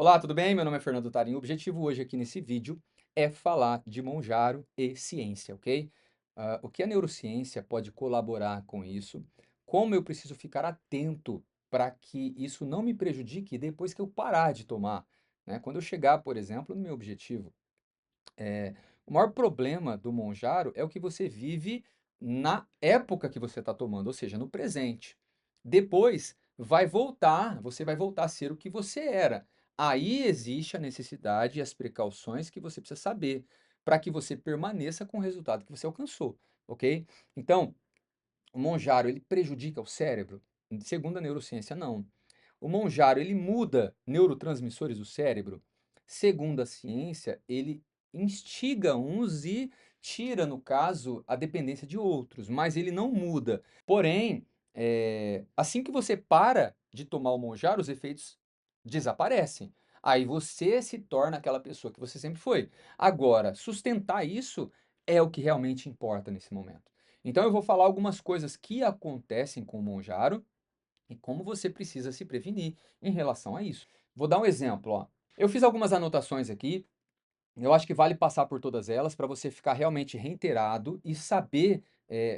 Olá, tudo bem? Meu nome é Fernando Tarim. O objetivo hoje aqui nesse vídeo é falar de Monjaro e ciência, ok? O que a neurociência pode colaborar com isso, como eu preciso ficar atento para que isso não me prejudique depois que eu parar de tomar, né? Quando eu chegar, por exemplo, no meu objetivo. Eh, o maior problema do Monjaro é o que você vive na época que você está tomando, ou seja, no presente. Depois você vai voltar a ser o que você era. Aí existe a necessidade e as precauções que você precisa saber, para que você permaneça com o resultado que você alcançou, ok? Então, o Monjaro ele prejudica o cérebro? Segundo a neurociência, não. O Monjaro, ele muda neurotransmissores do cérebro? Segundo a ciência, ele instiga uns e tira, no caso, a dependência de outros, mas ele não muda. Porém, assim que você para de tomar o Monjaro, os efeitos desaparecem. Aí você se torna aquela pessoa que você sempre foi. Agora, sustentar isso é o que realmente importa nesse momento. Então eu vou falar algumas coisas que acontecem com o Monjaro e como você precisa se prevenir em relação a isso. Vou dar um exemplo, ó. Eu fiz algumas anotações aqui, eu acho que vale passar por todas elas para você ficar realmente reiterado e saber,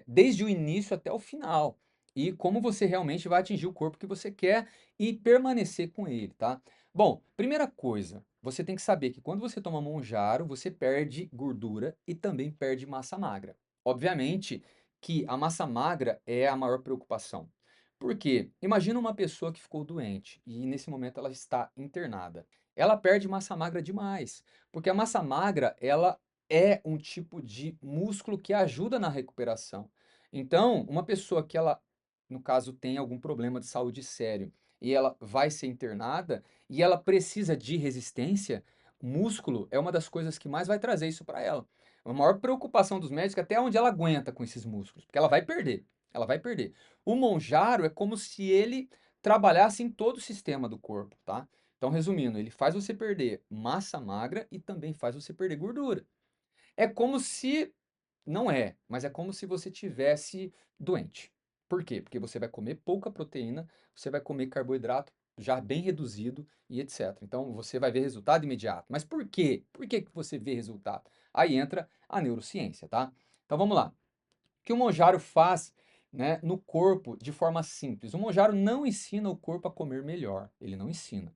desde o início até o final, e como você realmente vai atingir o corpo que você quer e permanecer com ele, tá? Bom, primeira coisa, você tem que saber que quando você toma Monjaro, você perde gordura e também perde massa magra. Obviamente que a massa magra é a maior preocupação. Por quê? Imagina uma pessoa que ficou doente e nesse momento ela está internada. Ela perde massa magra demais, porque a massa magra, ela é um tipo de músculo que ajuda na recuperação. Então, uma pessoa que ela, no caso, tem algum problema de saúde sério e ela vai ser internada e ela precisa de resistência, músculo é uma das coisas que mais vai trazer isso para ela. A maior preocupação dos médicos é até onde ela aguenta com esses músculos, porque ela vai perder. Ela vai perder. O Monjaro é como se ele trabalhasse em todo o sistema do corpo, tá? Então, resumindo, ele faz você perder massa magra e também faz você perder gordura. É como se não é, mas é como se você tivesse doente. Por quê? Porque você vai comer pouca proteína, você vai comer carboidrato já bem reduzido e etc. Então, você vai ver resultado imediato. Mas por quê? Por que que você vê resultado? Aí entra a neurociência, tá? Então, vamos lá. O que o Monjaro faz, né, no corpo de forma simples? O Monjaro não ensina o corpo a comer melhor, ele não ensina.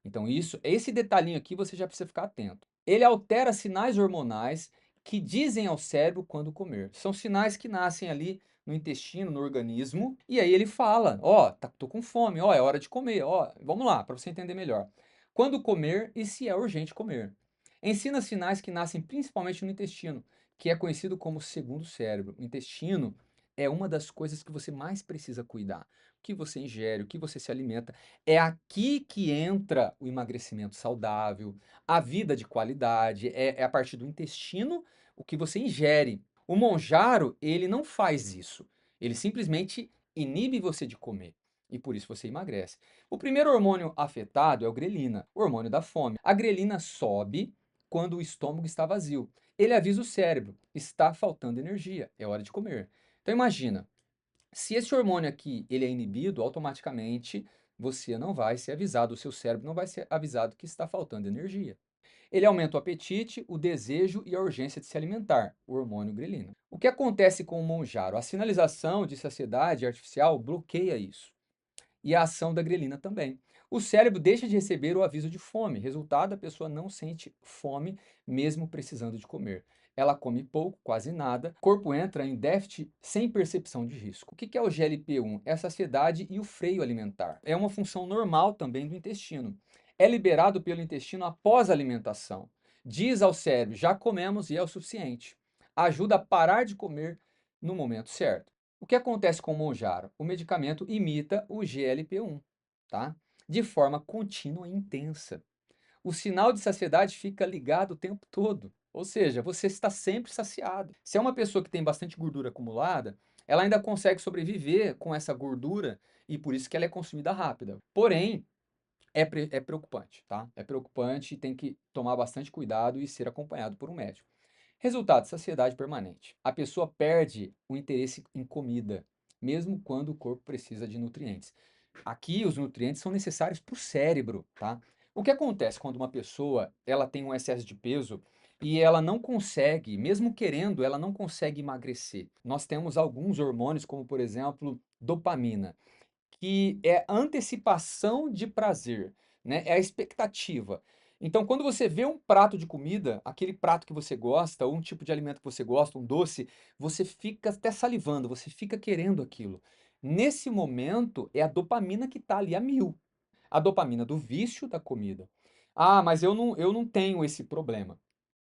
Então esse detalhinho aqui você já precisa ficar atento. Ele altera sinais hormonais que dizem ao cérebro quando comer. São sinais que nascem ali no intestino, no organismo, e aí ele fala: "Ó, tô com fome, ó, é hora de comer, ó, vamos lá, para você entender melhor. Quando comer e se é urgente comer. Ensina sinais que nascem principalmente no intestino, que é conhecido como segundo cérebro. O intestino é uma das coisas que você mais precisa cuidar. O que você ingere, o que você se alimenta. É aqui que entra o emagrecimento saudável, a vida de qualidade. É a partir do intestino o que você ingere. O Monjaro, ele não faz isso. Ele simplesmente inibe você de comer. E por isso você emagrece. O primeiro hormônio afetado é o grelina, o hormônio da fome. A grelina sobe quando o estômago está vazio. Ele avisa o cérebro, está faltando energia, é hora de comer. Então imagina, se esse hormônio aqui ele é inibido, automaticamente você não vai ser avisado, o seu cérebro não vai ser avisado que está faltando energia. Ele aumenta o apetite, o desejo e a urgência de se alimentar, o hormônio grelina. O que acontece com o Monjaro? A sinalização de saciedade artificial bloqueia isso e a ação da grelina também. O cérebro deixa de receber o aviso de fome, resultado, a pessoa não sente fome mesmo precisando de comer. Ela come pouco, quase nada, o corpo entra em déficit sem percepção de risco. O que é o GLP-1? É a saciedade e o freio alimentar. É uma função normal também do intestino. É liberado pelo intestino após a alimentação. Diz ao cérebro, já comemos e é o suficiente. Ajuda a parar de comer no momento certo. O que acontece com o Monjaro? O medicamento imita o GLP-1, tá? De forma contínua e intensa. O sinal de saciedade fica ligado o tempo todo. Ou seja, você está sempre saciado. Se é uma pessoa que tem bastante gordura acumulada, ela ainda consegue sobreviver com essa gordura e por isso que ela é consumida rápida. Porém, é preocupante, tá? É preocupante e tem que tomar bastante cuidado e ser acompanhado por um médico. Resultado, saciedade permanente. A pessoa perde o interesse em comida, mesmo quando o corpo precisa de nutrientes. Aqui, os nutrientes são necessários para o cérebro, tá? O que acontece quando uma pessoa, ela tem um excesso de peso e ela não consegue, mesmo querendo, ela não consegue emagrecer? Nós temos alguns hormônios, como por exemplo, dopamina, que é a antecipação de prazer, né, é a expectativa. Então, quando você vê um prato de comida, aquele prato que você gosta, ou um tipo de alimento que você gosta, um doce, você fica até salivando, você fica querendo aquilo. Nesse momento, é a dopamina que está ali a mil. A dopamina do vício da comida. Ah, mas eu não tenho esse problema.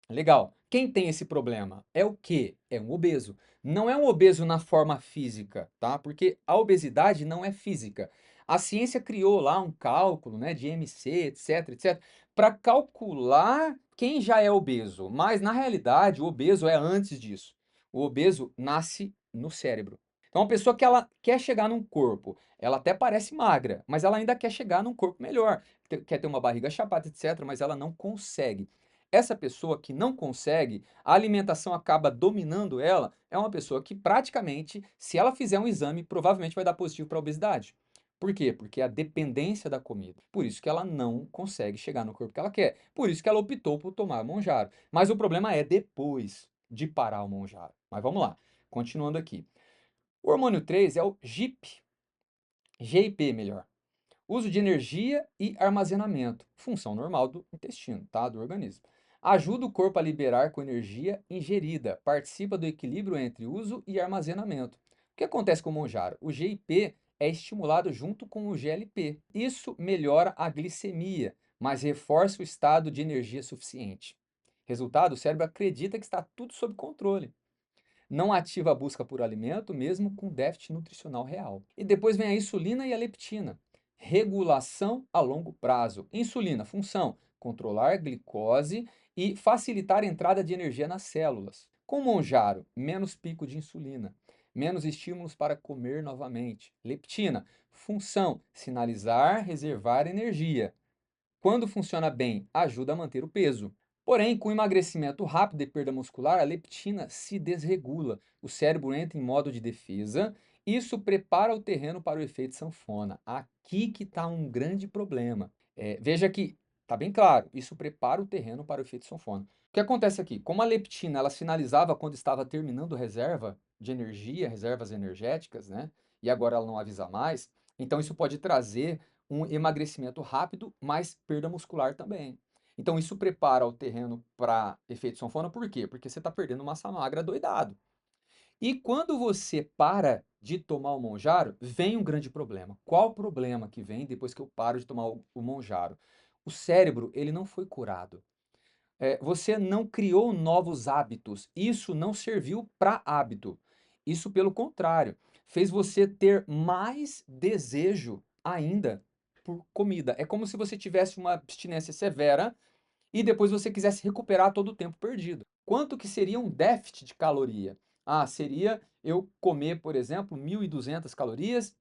Legal. Quem tem esse problema? É o quê? É um obeso. Não é um obeso na forma física, tá? Porque a obesidade não é física. A ciência criou lá um cálculo, né, de IMC, etc, etc, para calcular quem já é obeso. Mas na realidade, o obeso é antes disso. O obeso nasce no cérebro. Então, uma pessoa que ela quer chegar num corpo, ela até parece magra, mas ela ainda quer chegar num corpo melhor. Quer ter uma barriga chapada, etc, mas ela não consegue. Essa pessoa que não consegue, a alimentação acaba dominando ela, é uma pessoa que praticamente, se ela fizer um exame, provavelmente vai dar positivo para obesidade. Por quê? Porque é a dependência da comida. Por isso que ela não consegue chegar no corpo que ela quer. Por isso que ela optou por tomar Monjaro. Mas o problema é depois de parar o Monjaro. Mas vamos lá, continuando aqui. O hormônio 3 é o GIP, melhor. Uso de energia e armazenamento, função normal do intestino, tá? Do organismo. Ajuda o corpo a liberar com energia ingerida, participa do equilíbrio entre uso e armazenamento. O que acontece com o Monjaro? O GIP é estimulado junto com o GLP. Isso melhora a glicemia, mas reforça o estado de energia suficiente. Resultado, o cérebro acredita que está tudo sob controle. Não ativa a busca por alimento, mesmo com déficit nutricional real. E depois vem a insulina e a leptina. Regulação a longo prazo. Insulina, função: controlar a glicose e facilitar a entrada de energia nas células. Com Monjaro, menos pico de insulina, menos estímulos para comer novamente. Leptina, função: sinalizar, reservar energia. Quando funciona bem, ajuda a manter o peso. Porém, com emagrecimento rápido e perda muscular, a leptina se desregula. O cérebro entra em modo de defesa. Isso prepara o terreno para o efeito sanfona. Aqui que está um grande problema. Veja que está bem claro, isso prepara o terreno para o efeito sanfona. O que acontece aqui? Como a leptina ela sinalizava quando estava terminando reserva de energia, reservas energéticas, né? E agora ela não avisa mais, então isso pode trazer um emagrecimento rápido, mas perda muscular também. Então isso prepara o terreno para efeito sanfona, por quê? Porque você está perdendo massa magra doidado. E quando você para de tomar o Monjaro, vem um grande problema. Qual o problema que vem depois que eu paro de tomar o Monjaro? O cérebro, ele não foi curado. Você não criou novos hábitos. Isso não serviu para hábito. Isso, pelo contrário, fez você ter mais desejo ainda por comida. É como se você tivesse uma abstinência severa e depois você quisesse recuperar todo o tempo perdido. Quanto que seria um déficit de caloria? Ah, seria eu comer, por exemplo, 1.200 calorias,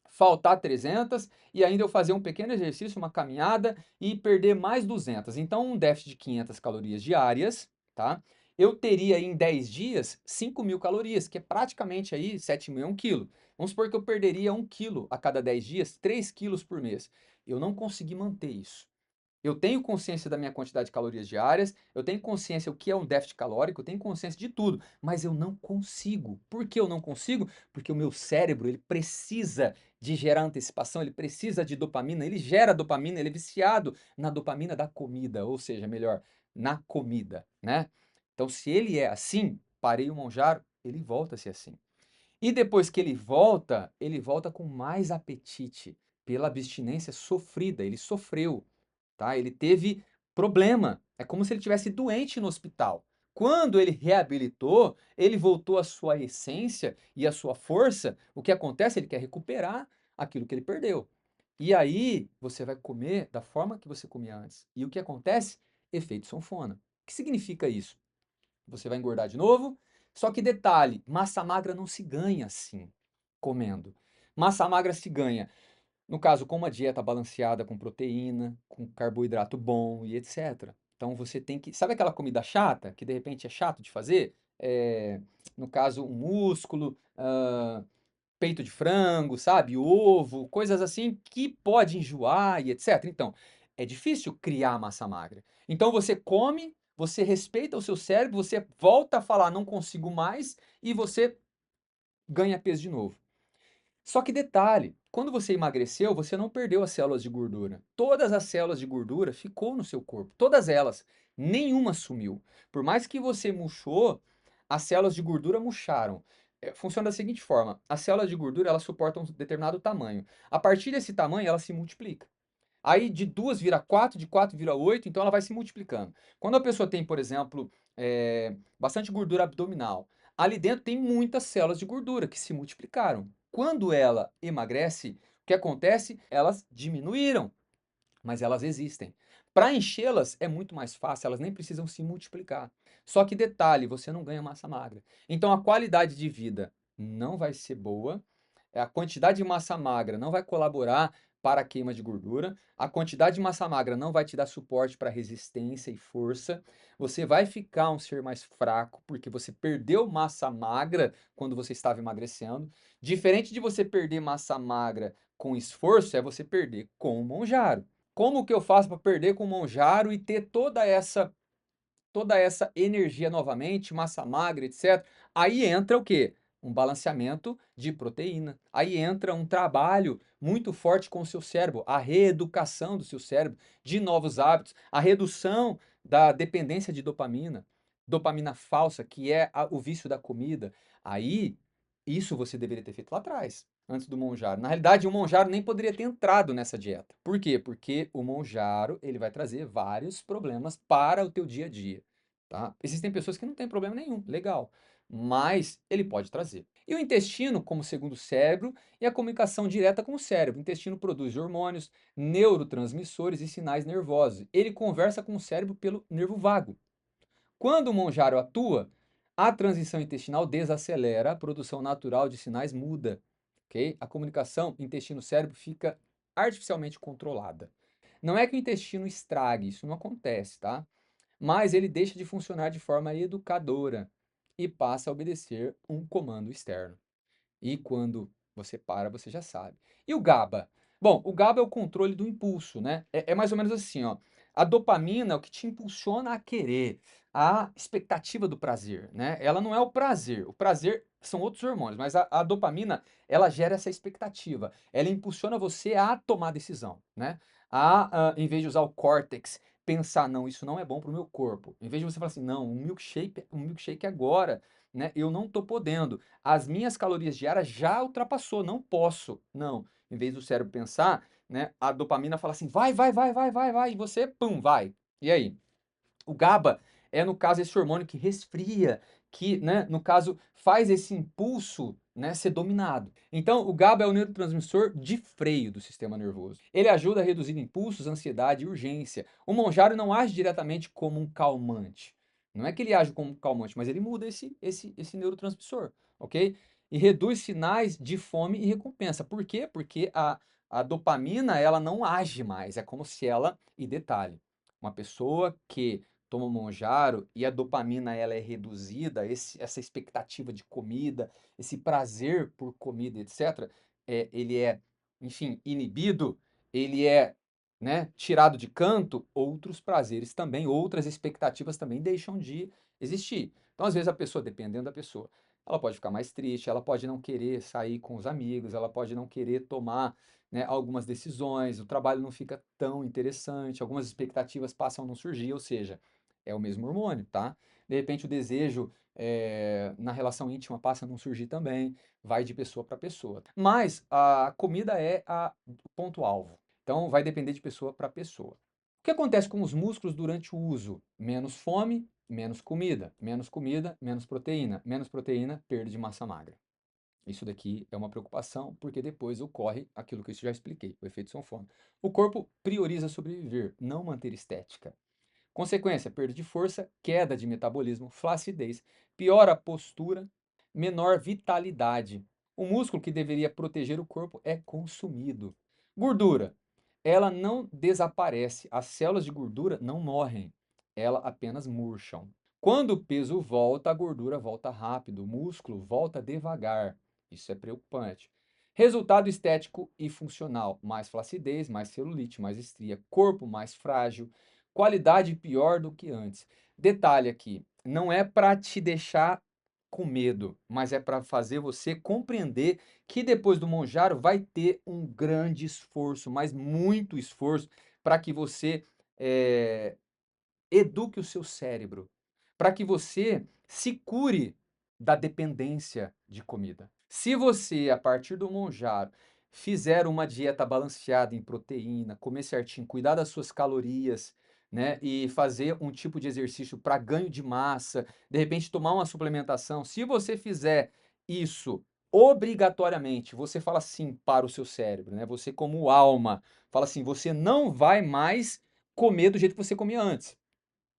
faltar 300 e ainda eu fazer um pequeno exercício, uma caminhada e perder mais 200. Então, um déficit de 500 calorias diárias, tá? Eu teria em 10 dias 5.000 calorias, que é praticamente aí 7.000 é 1 quilo. Vamos supor que eu perderia 1 quilo a cada 10 dias, 3 quilos por mês. Eu não consegui manter isso. Eu tenho consciência da minha quantidade de calorias diárias, eu tenho consciência o que é um déficit calórico, eu tenho consciência de tudo, mas eu não consigo. Por que eu não consigo? Porque o meu cérebro, ele precisa de gerar antecipação, ele precisa de dopamina, ele gera dopamina, ele é viciado na dopamina da comida, ou seja, melhor, na comida, né? Então, se ele é assim, parei o Monjaro, ele volta a ser assim. E depois que ele volta com mais apetite pela abstinência sofrida, ele sofreu. Tá? Ele teve problema. É como se ele tivesse doente no hospital. Quando ele reabilitou, ele voltou à sua essência e à sua força. O que acontece? Ele quer recuperar aquilo que ele perdeu. E aí você vai comer da forma que você comia antes. E o que acontece? Efeito sanfona. O que significa isso? Você vai engordar de novo. Só que detalhe, massa magra não se ganha assim, comendo. Massa magra se ganha no caso, com uma dieta balanceada com proteína, com carboidrato bom e etc. Então você tem que. Sabe aquela comida chata, que de repente é chato de fazer? No caso, um músculo, peito de frango, sabe? Ovo, coisas assim que pode enjoar e etc. Então, é difícil criar massa magra. Então você come, você respeita o seu cérebro, você volta a falar não consigo mais e você ganha peso de novo. Só que detalhe, quando você emagreceu, você não perdeu as células de gordura. Todas as células de gordura ficou no seu corpo, todas elas. Nenhuma sumiu. Por mais que você murchou, as células de gordura murcharam. Funciona da seguinte forma: as células de gordura elas suportam um determinado tamanho. A partir desse tamanho, ela se multiplica. Aí de 2 vira 4, de 4 vira 8, então ela vai se multiplicando. Quando a pessoa tem, por exemplo, bastante gordura abdominal, ali dentro tem muitas células de gordura que se multiplicaram. Quando ela emagrece, o que acontece? Elas diminuíram, mas elas existem. Para enchê-las é muito mais fácil, elas nem precisam se multiplicar. Só que detalhe, você não ganha massa magra. Então a qualidade de vida não vai ser boa, a quantidade de massa magra não vai colaborar para a queima de gordura, a quantidade de massa magra não vai te dar suporte para resistência e força, você vai ficar um ser mais fraco, porque você perdeu massa magra quando você estava emagrecendo. Diferente de você perder massa magra com esforço, é você perder com o Monjaro. Como que eu faço para perder com o Monjaro e ter toda essa energia novamente, massa magra, etc. Aí entra o quê? Um balanceamento de proteína. Aí entra um trabalho muito forte com o seu cérebro, a reeducação do seu cérebro, de novos hábitos, a redução da dependência de dopamina, dopamina falsa, que é o vício da comida. Aí, isso você deveria ter feito lá atrás, antes do Monjaro. Na realidade, o Monjaro nem poderia ter entrado nessa dieta. Por quê? Porque o Monjaro, ele vai trazer vários problemas para o teu dia a dia, tá? Existem pessoas que não têm problema nenhum, legal, mas ele pode trazer. E o intestino, como segundo cérebro, e a comunicação direta com o cérebro. O intestino produz hormônios, neurotransmissores e sinais nervosos. Ele conversa com o cérebro pelo nervo vago. Quando o Monjaro atua, a transição intestinal desacelera, a produção natural de sinais muda, ok? A comunicação intestino-cérebro fica artificialmente controlada. Não é que o intestino estrague, isso não acontece, tá? Mas ele deixa de funcionar de forma educadora e passa a obedecer um comando externo. E quando você para, você já sabe. E o GABA? Bom, o GABA é o controle do impulso, né? É mais ou menos assim, ó. A dopamina é o que te impulsiona a querer, a expectativa do prazer, né? Ela não é o prazer são outros hormônios, mas a dopamina, ela gera essa expectativa. Ela impulsiona você a tomar decisão, né? Em vez de usar o córtex, pensar, não, isso não é bom para o meu corpo. Em vez de você falar assim, não, um milkshake agora, né? Eu não tô podendo, as minhas calorias diárias já ultrapassou, não posso. Não, em vez do cérebro pensar, né, a dopamina fala assim, vai, vai, vai, vai, vai, vai, e você, pum, vai. E aí? O GABA é, no caso, esse hormônio que resfria, que, né, no caso, faz esse impulso, né, ser dominado. Então, o GABA é o neurotransmissor de freio do sistema nervoso. Ele ajuda a reduzir impulsos, ansiedade e urgência. O Monjaro não age diretamente como um calmante. Não é que ele age como um calmante, mas ele muda esse neurotransmissor, ok? E reduz sinais de fome e recompensa. Por quê? Porque a dopamina, ela não age mais. É como se ela, e detalhe, uma pessoa que toma Monjaro e a dopamina ela é reduzida, essa expectativa de comida, esse prazer por comida, etc., ele é, enfim, inibido, ele é, né, tirado de canto, outros prazeres também, outras expectativas também deixam de existir. Então, às vezes, a pessoa, dependendo da pessoa, ela pode ficar mais triste, ela pode não querer sair com os amigos, ela pode não querer tomar, né, algumas decisões, o trabalho não fica tão interessante, algumas expectativas passam a não surgir, ou seja, é o mesmo hormônio, tá? De repente o desejo na relação íntima passa a não surgir também, vai de pessoa para pessoa. Mas a comida é o ponto-alvo, então vai depender de pessoa para pessoa. O que acontece com os músculos durante o uso? Menos fome, menos comida, menos proteína, perda de massa magra. Isso daqui é uma preocupação, porque depois ocorre aquilo que eu já expliquei, o efeito sanfona. O corpo prioriza sobreviver, não manter estética. Consequência: perda de força, queda de metabolismo, flacidez, piora a postura, menor vitalidade. O músculo que deveria proteger o corpo é consumido. Gordura. Ela não desaparece, as células de gordura não morrem, elas apenas murcham. Quando o peso volta, a gordura volta rápido, o músculo volta devagar. Isso é preocupante. Resultado estético e funcional: mais flacidez, mais celulite, mais estria, corpo mais frágil, qualidade pior do que antes. Detalhe aqui, não é para te deixar com medo, mas é para fazer você compreender que depois do Monjaro vai ter um grande esforço, mas muito esforço, para que você, eh, eduque o seu cérebro, para que você se cure da dependência de comida. Se você, a partir do Monjaro, fizer uma dieta balanceada em proteína, comer certinho, cuidar das suas calorias, né, e fazer um tipo de exercício para ganho de massa, de repente tomar uma suplementação, se você fizer isso obrigatoriamente, você fala assim para o seu cérebro, né, você como alma, fala assim: "Você não vai mais comer do jeito que você comia antes".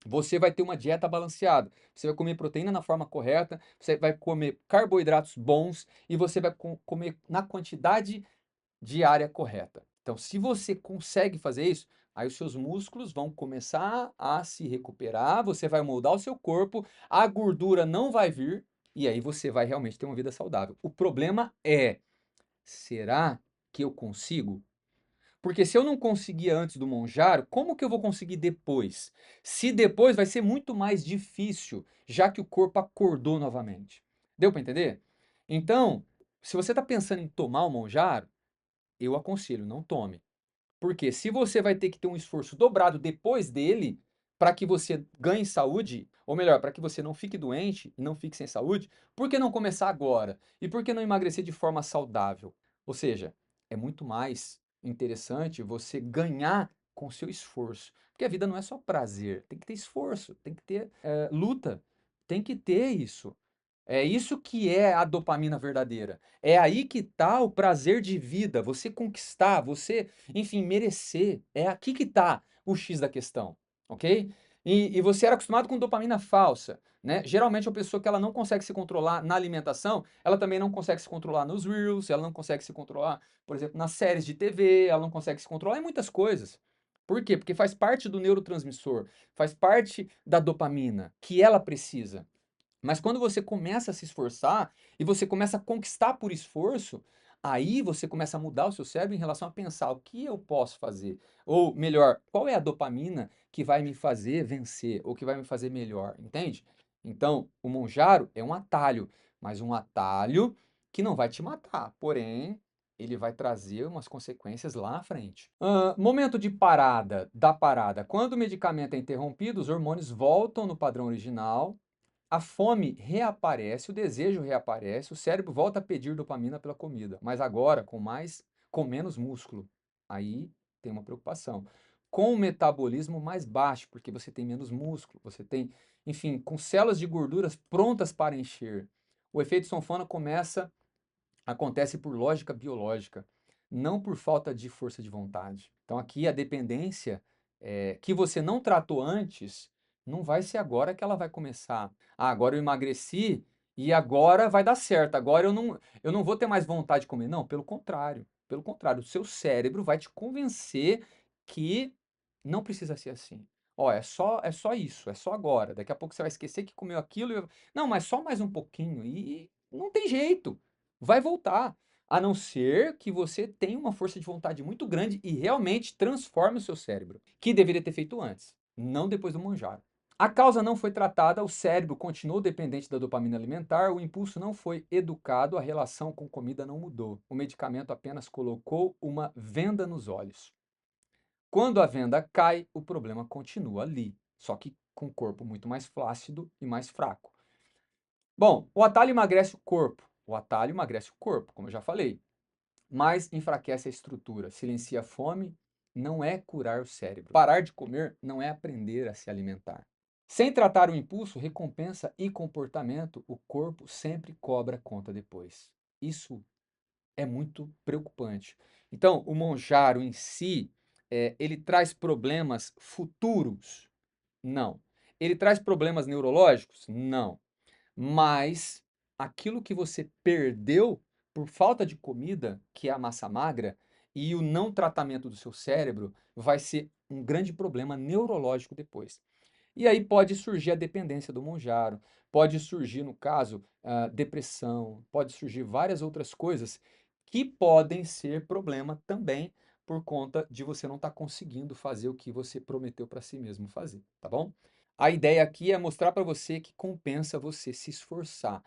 Você vai ter uma dieta balanceada. Você vai comer proteína na forma correta, você vai comer carboidratos bons e você vai comer na quantidade diária correta. Então, se você consegue fazer isso, aí os seus músculos vão começar a se recuperar, você vai moldar o seu corpo, a gordura não vai vir e aí você vai realmente ter uma vida saudável. O problema é, será que eu consigo? Porque se eu não conseguia antes do Monjaro, como que eu vou conseguir depois? Se depois vai ser muito mais difícil, já que o corpo acordou novamente. Deu para entender? Então, se você está pensando em tomar o Monjaro, eu aconselho, não tome. Porque se você vai ter que ter um esforço dobrado depois dele, para que você ganhe saúde, ou melhor, para que você não fique doente e não fique sem saúde, por que não começar agora? E por que não emagrecer de forma saudável? Ou seja, é muito mais interessante você ganhar com seu esforço. Porque a vida não é só prazer, tem que ter esforço, tem que ter luta, tem que ter isso. É isso que é a dopamina verdadeira. É aí que está o prazer de vida, você conquistar, você, enfim, merecer. É aqui que está o X da questão, ok? E você era acostumado com dopamina falsa, né? Geralmente a pessoa que ela não consegue se controlar na alimentação, ela também não consegue se controlar nos reels, ela não consegue se controlar, por exemplo, nas séries de TV, ela não consegue se controlar em muitas coisas. Por quê? Porque faz parte do neurotransmissor, faz parte da dopamina que ela precisa. Mas quando você começa a se esforçar e você começa a conquistar por esforço, aí você começa a mudar o seu cérebro em relação a pensar o que eu posso fazer? Ou melhor, qual é a dopamina que vai me fazer vencer ou que vai me fazer melhor, entende? Então, o Monjaro é um atalho, mas um atalho que não vai te matar, porém, ele vai trazer umas consequências lá à frente. Momento de parada, da parada. Quando o medicamento é interrompido, os hormônios voltam no padrão original, a fome reaparece, o desejo reaparece, o cérebro volta a pedir dopamina pela comida, mas agora com menos músculo. Aí tem uma preocupação. Com o metabolismo mais baixo, porque você tem menos músculo, você tem, enfim, com células de gorduras prontas para encher. O efeito sanfona acontece por lógica biológica, não por falta de força de vontade. Então aqui a dependência que você não tratou antes, não vai ser agora que ela vai começar. Ah, agora eu emagreci e agora vai dar certo. Agora eu não vou ter mais vontade de comer. Não, pelo contrário. Pelo contrário, o seu cérebro vai te convencer que não precisa ser assim. Ó, é só isso, é só agora. Daqui a pouco você vai esquecer que comeu aquilo. Não, mas só mais um pouquinho. E não tem jeito. Vai voltar. A não ser que você tenha uma força de vontade muito grande e realmente transforme o seu cérebro, que deveria ter feito antes, não depois do manjar. A causa não foi tratada, o cérebro continuou dependente da dopamina alimentar, o impulso não foi educado, a relação com comida não mudou. O medicamento apenas colocou uma venda nos olhos. Quando a venda cai, o problema continua ali, só que com o corpo muito mais flácido e mais fraco. Bom, o atalho emagrece o corpo. O atalho emagrece o corpo, como eu já falei, mas enfraquece a estrutura, silencia a fome, não é curar o cérebro. Parar de comer não é aprender a se alimentar. Sem tratar o impulso, recompensa e comportamento, o corpo sempre cobra conta depois. Isso é muito preocupante. Então, o Monjaro em si, ele traz problemas futuros? Não. Ele traz problemas neurológicos? Não. Mas aquilo que você perdeu por falta de comida, que é a massa magra, e o não tratamento do seu cérebro, vai ser um grande problema neurológico depois. E aí pode surgir a dependência do Monjaro, pode surgir, no caso, depressão, pode surgir várias outras coisas que podem ser problema também por conta de você não estar conseguindo fazer o que você prometeu para si mesmo fazer, tá bom? A ideia aqui é mostrar para você que compensa você se esforçar.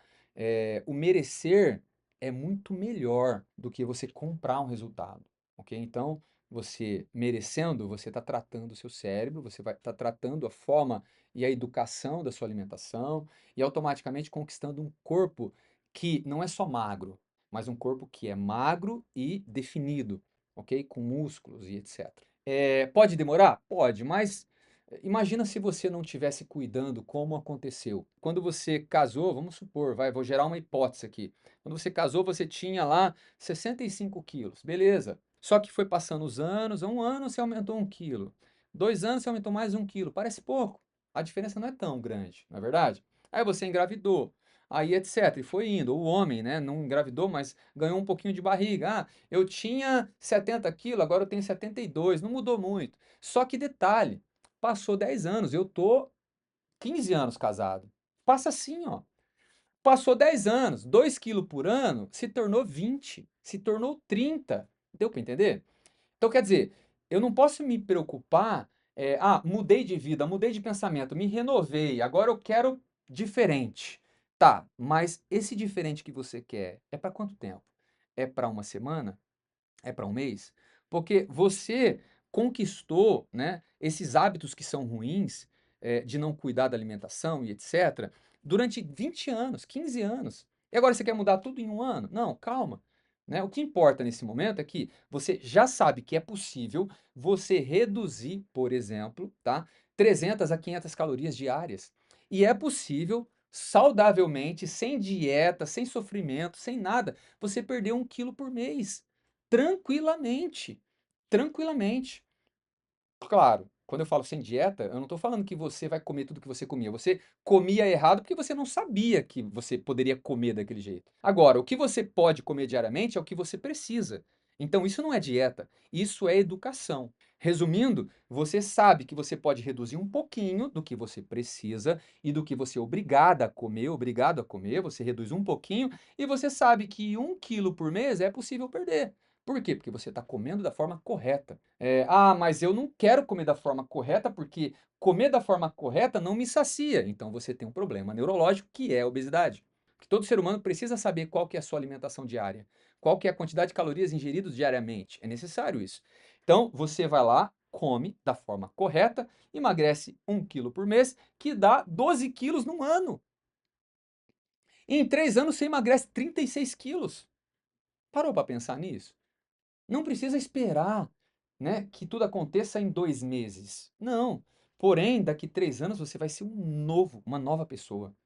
O merecer é muito melhor do que você comprar um resultado, ok? Então, você merecendo, você está tratando o seu cérebro, você vai estar tratando a forma e a educação da sua alimentação e automaticamente conquistando um corpo que não é só magro, mas um corpo que é magro e definido, ok? Com músculos e etc. Pode demorar? Pode, mas imagina se você não tivesse cuidando como aconteceu. Quando você casou, vamos supor, vou gerar uma hipótese aqui. Quando você casou, você tinha lá 65 quilos, beleza. Só que foi passando os anos, 1 ano você aumentou 1 quilo, 2 anos você aumentou mais 1 quilo, parece pouco. A diferença não é tão grande, não é verdade? Aí você engravidou, aí etc. E foi indo. O homem, né, não engravidou, mas ganhou um pouquinho de barriga. Ah, eu tinha 70 quilos, agora eu tenho 72, não mudou muito. Só que detalhe, passou 10 anos, eu tô 15 anos casado. Passa assim, ó. Passou 10 anos, 2 quilos por ano se tornou 20, se tornou 30. Deu para entender? Então, quer dizer, eu não posso me preocupar, mudei de vida, mudei de pensamento, me renovei, agora eu quero diferente. Tá, mas esse diferente que você quer é para quanto tempo? É para uma semana? É para um mês? Porque você conquistou, né, esses hábitos que são ruins, de não cuidar da alimentação e etc, durante 20 anos, 15 anos. E agora você quer mudar tudo em 1 ano? Não, calma, né. O que importa nesse momento é que você já sabe que é possível você reduzir, por exemplo, tá, 300 a 500 calorias diárias. E é possível, saudavelmente, sem dieta, sem sofrimento, sem nada, você perder 1 quilo por mês. Tranquilamente, tranquilamente. Claro, quando eu falo sem dieta, eu não estou falando que você vai comer tudo que você comia, você comia errado porque você não sabia que você poderia comer daquele jeito. Agora, o que você pode comer diariamente é o que você precisa. Então isso não é dieta, isso é educação. Resumindo, você sabe que você pode reduzir um pouquinho do que você precisa e do que você é obrigado a comer, você reduz um pouquinho e você sabe que 1 quilo por mês é possível perder. Por quê? Porque você está comendo da forma correta. Mas eu não quero comer da forma correta, porque comer da forma correta não me sacia. Então você tem um problema neurológico que é a obesidade. Porque todo ser humano precisa saber qual que é a sua alimentação diária, qual que é a quantidade de calorias ingeridas diariamente. É necessário isso. Então você vai lá, come da forma correta, emagrece 1 quilo por mês, que dá 12 quilos num ano. E em 3 anos você emagrece 36 quilos. Parou para pensar nisso? Não precisa esperar, né, que tudo aconteça em 2 meses. Não. Porém, daqui 3 anos você vai ser uma nova pessoa,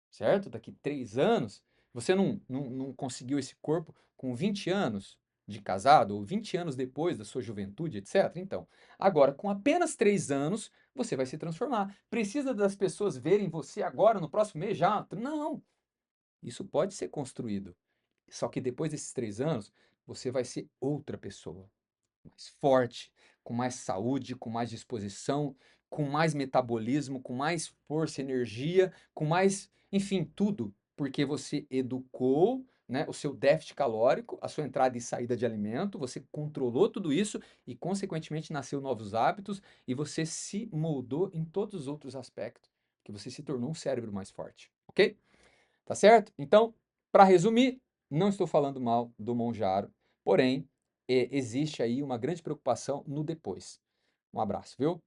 certo? Daqui 3 anos, você não conseguiu esse corpo com 20 anos de casado ou 20 anos depois da sua juventude, etc. Então, agora com apenas 3 anos, você vai se transformar. Precisa das pessoas verem você agora, no próximo mês já? Não. Isso pode ser construído. Só que depois desses 3 anos, você vai ser outra pessoa mais forte, com mais saúde, com mais disposição, com mais metabolismo, com mais força, energia, com mais, enfim, tudo, porque você educou, né, o seu déficit calórico, a sua entrada e saída de alimento, você controlou tudo isso e, consequentemente, nasceu novos hábitos e você se moldou em todos os outros aspectos, que você se tornou um cérebro mais forte, ok? Tá certo? Então, para resumir, não estou falando mal do Monjaro, porém, existe aí uma grande preocupação no depois. Um abraço, viu?